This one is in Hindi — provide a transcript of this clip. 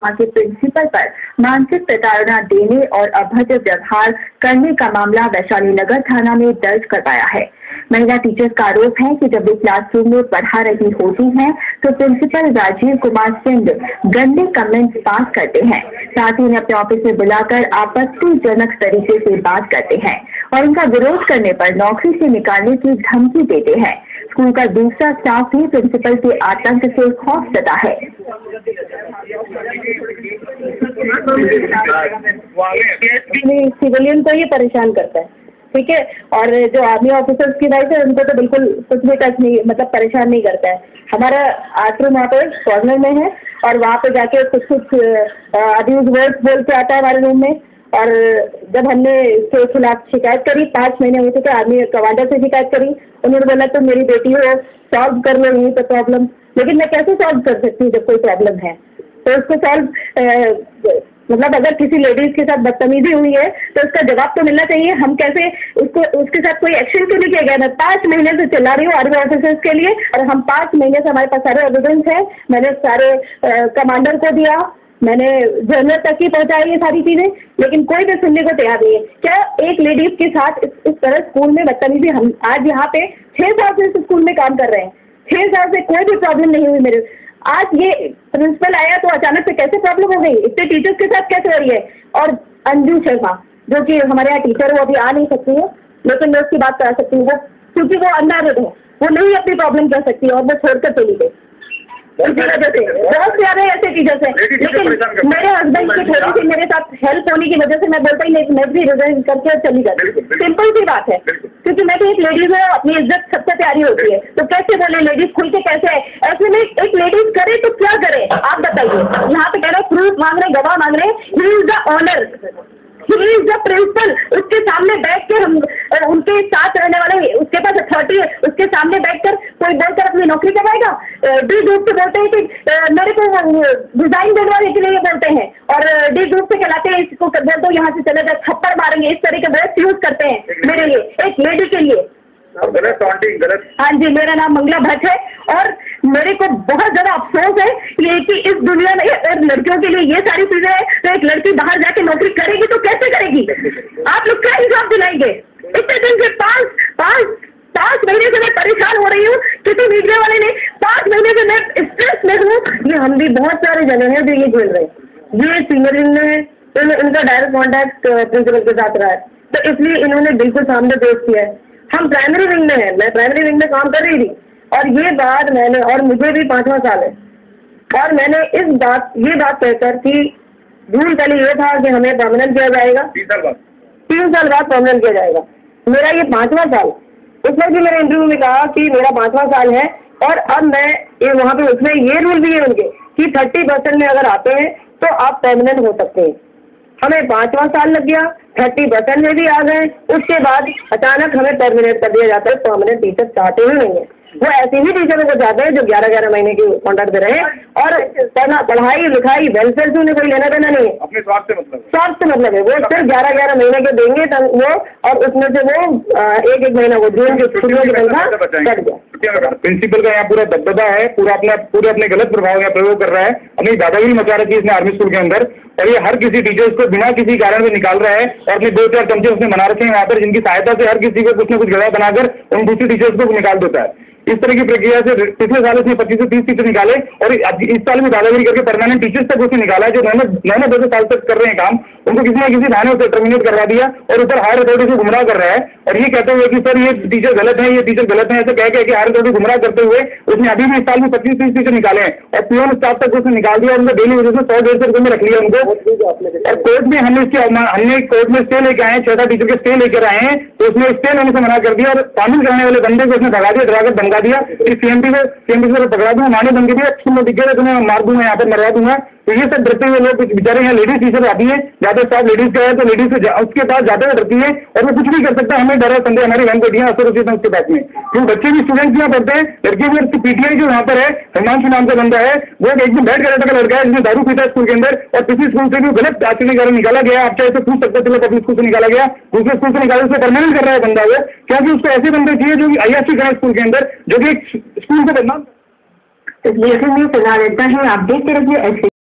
वहाँ के प्रिंसिपल पर मानसिक प्रताड़ना देने और अभद्र व्यवहार करने का मामला वैशाली नगर थाना में दर्ज करवाया है। महिला टीचर्स का आरोप है कि जब वे क्लासरूम में पढ़ा रही होती हैं तो प्रिंसिपल राजीव कुमार सिंह गंदे कमेंट्स पास करते हैं, साथ ही उन्हें अपने ऑफिस में बुलाकर आपत्तिजनक तरीके से बात करते हैं और उनका विरोध करने पर नौकरी से निकालने की धमकी देते हैं। स्कूल का दूसरा स्टाफ भी प्रिंसिपल के आतंक से खौफजदा है। सिविलियन को ये परेशान करता है, ठीक है। और जो आर्मी ऑफिसर्स की वाइफ है उनको तो बिल्कुल कुछ भी टच नहीं, मतलब परेशान नहीं करता है। हमारा 8 रूम वहाँ पे कॉर्नर में है और वहाँ पे जाके कुछ अब्यूज वर्ड्स बोल के आता है हमारे रूम में। और जब हमने इसके खिलाफ शिकायत करी, 5 महीने हुए थे तो आर्मी कमांडर से शिकायत करी, उन्होंने बोला तो मेरी बेटी हो सॉल्व कर लो यहीं पर प्रॉब्लम। लेकिन मैं कैसे सॉल्व कर सकती हूँ जब कोई प्रॉब्लम है? तो उसको सॉल्व मतलब अगर किसी लेडीज के साथ बदतमीजी हुई है तो उसका जवाब तो मिलना चाहिए। हम कैसे उसके साथ कोई एक्शन क्यों नहीं किया गया? मैं 5 महीने से चिल्ला रही हूँ आर्मी ऑफिसर्स के लिए और हम 5 महीने से हमारे पास सारे एविडेंस है। मैंने सारे कमांडर को दिया, मैंने जनरल तक ही पहुंचाई ये सारी चीजें, लेकिन कोई भी सुनने को तैयार नहीं है। क्या एक लेडीज के साथ इस तरह स्कूल में बदतमीजी? हम आज यहाँ पे 6 साल से इस स्कूल में काम कर रहे हैं, 6 साल से कोई भी प्रॉब्लम नहीं हुई मेरे। आज ये प्रिंसिपल आया तो अचानक से कैसे प्रॉब्लम हो गई? इतने टीचर्स के साथ कैसे हो रही है? और अंजू शर्मा जो कि हमारे यहाँ टीचर है, वो अभी आ नहीं सकती है, लेकिन मैं उसकी बात करा सकती हूँ, वो क्योंकि वो अनमैरिड है, वो नहीं अपनी प्रॉब्लम कर सकती है और वो छोड़कर चली गई। इसी वजह से बहुत सारे ऐसे टीचर्स हैं, लेकिन मेरे हस्बैंड की थोड़ी सी मेरे साथ हेल्प होने की वजह से मैं बोलता ही नहीं, मैं भी रिजाइन करके चली जाती। सिंपल सी बात है, क्योंकि मैं तो एक लेडीज हूँ, अपनी इज्जत सबसे प्यारी होती है, तो कैसे बोले लेडीज खुल के कैसे है? ऐसे में एक लेडीज करे तो क्या करे आप बताइए? यहाँ पे कह रहे प्रूफ मांग रहे, गवाह मांग रहे, he is the honour, he is the principal. उसके सामने बैठ कर हम उनके साथ रहने वाले, उसके पास अथॉरिटी है, उसके सामने बैठकर कोई बोलकर अपनी नौकरी करवाएगा? डी ग्रुप से बोलते हैं कि मेरे को डिजाइन दिलवाने के लिए बोलते हैं और डी ग्रुप से कहलाते हैं इसको बोल दो यहाँ से चले जाए, थप्पड़ मारेंगे, इस तरह के वर्ड्स यूज करते हैं मेरे लिए, एक लेडी के लिए। गलत। हाँ जी, मेरा नाम मंगला भट्ट है और मेरे को बहुत ज्यादा अफसोस है ये कि इस दुनिया में और लड़कियों के लिए ये सारी चीजें हैं, तो एक लड़की बाहर जाके नौकरी करेगी तो कैसे करेगी? आप लोग क्या हिसाब दिलाएंगे? इतने दिन से पाँच महीने से मैं परेशान हो रही हूँ, किसी मीडिया वाले ने 5 महीने से मैं स्ट्रेस में हूँ। ये हम भी बहुत सारे जने हैं जो ये झेल रहे हैं। ये सीनियर में है, तो इनका डायरेक्ट कॉन्टैक्ट प्रिंसिपल के साथ रहा है, तो इसलिए इन्होंने बिल्कुल सामने पेश किया है। हम प्राइमरी विंग में हैं, मैं प्राइमरी विंग में काम कर रही थी और ये बात मैंने, और मुझे भी 5वां साल है, और मैंने ये बात कहकर कि रूल पहले ये था कि हमें परमानेंट किया जाएगा, 3 साल बाद परमानेंट किया जाएगा। मेरा ये 5वां साल, उसमें भी मेरे इंटरव्यू में कहा कि मेरा 5वां साल है और अब मैं ये वहाँ पे उसमें ये रूल भी है उनके कि 30% में अगर आते हैं तो आप परमानेंट हो सकते हैं। हमें 5वां साल लग गया, 30% में भी आ गए, उसके बाद अचानक हमें परमानेंट कर दिया जाता है। परमानेंट टीचर चाहते ही नहीं है, वो ऐसे ही टीचरों को चाहते हैं जो 11-11 महीने की कॉन्ट्रैक्ट दे रहे हैं और पढ़ाई लिखाई वेलफेयर से उन्हें कोई लेना देना नहीं है, अपने स्वार्थ से मतलब है। वो सिर्फ 11-11 महीने के देंगे तब वो, और उसमें से वो एक महीना वो जून की छुट्टियों की तनख्वाह कट गया। प्रिंसिपल का यहाँ पूरा दबदबा है, पूरे अपने गलत प्रभाव यहाँ प्रयोग कर रहा है, अपनी दादागिरी मचा रखी है इसने आर्मी स्कूल के अंदर, और ये हर किसी टीचर्स को बिना किसी कारण से निकाल रहा है और अपने 2-4 चमचे उसने बना रखे हैं वहाँ पर, जिनकी सहायता से हर किसी को कुछ न कुछ गवाह बनाकर उन दूसरे टीचर्स को निकाल देता है। इस तरह की प्रक्रिया से पिछले साल उसने 25 से 30 टीचर निकाले और इस साल में दादागिरी करके परमानेंट टीचर्स तक उसने निकाला है, जो 9-10 साल तक कर रहे हैं काम, उनको किसी न किसी बहाने से टर्मिनेट करवा दिया और ऊपर हायर अथॉरिटी से गुमराह कर रहा है। और ये कहते हुए कि सर ये टीचर गलत है, ये टीचर गलत है, ऐसे कह के हायर अथॉरिटी गुमराह करते हुए उसने अभी भी इस साल में 25-30 टीचर निकाले हैं और प्योन स्टाफ तक उसने निकाल दिया और उनको डेली वजह से 100-150 रुपये में रख लिया उनको। और कोर्ट में हमने कोर्ट में स्टे लेके आए हैं, 6 टीचर के स्टे लेकर आए हैं, तो उसने स्टे लेने से मना कर दिया और कानून कराने वाले बंदे को उसने भगा दिया, डराकर धमका दिया कि सीएमपी से पकड़ा दूंगा, माने धमकी दिया, तुम दिख गया तुम्हें मार दूंगा, यहाँ पर मरवा दूंगा। तो ये सब डरते हुए लोग बेचारे यहाँ लेडीज टीचर आती है, ज्यादा स्टाफ लेडीज का है, तो लेडीज से उसके पास जाते हुए डरती है और वो कुछ भी कर सकता है। हमें डर है, संदेह हमारी बहन बेटियां असुरक्षित हैं उसके पास में, क्यों बच्चे भी स्टूडेंट्स यहाँ पढ़ते हैं, लड़के भी। पीटीआई जो यहाँ पर है, हिमांशु नाम का बंदा है, वो एकदम बैठ कराटे का लड़का है जिसने दारू पीता है स्कूल के अंदर, और किसी स्कूल से भी गलत आचरण के कारण निकाला गया। आप चाहे तो पूछ सकते थे, पब्लिक स्कूल से निकाला गया, दूसरे स्कूल से निकाला, उसको परमानेंट कर रहा है बंदा वो, क्योंकि उसको ऐसे बंदे चाहिए जो कि अय्याशी करें स्कूल के अंदर, जो कि स्कूल को बदनाम। इसलिए फिलहाल इतना ही, आप देखते रहिए ऐसे।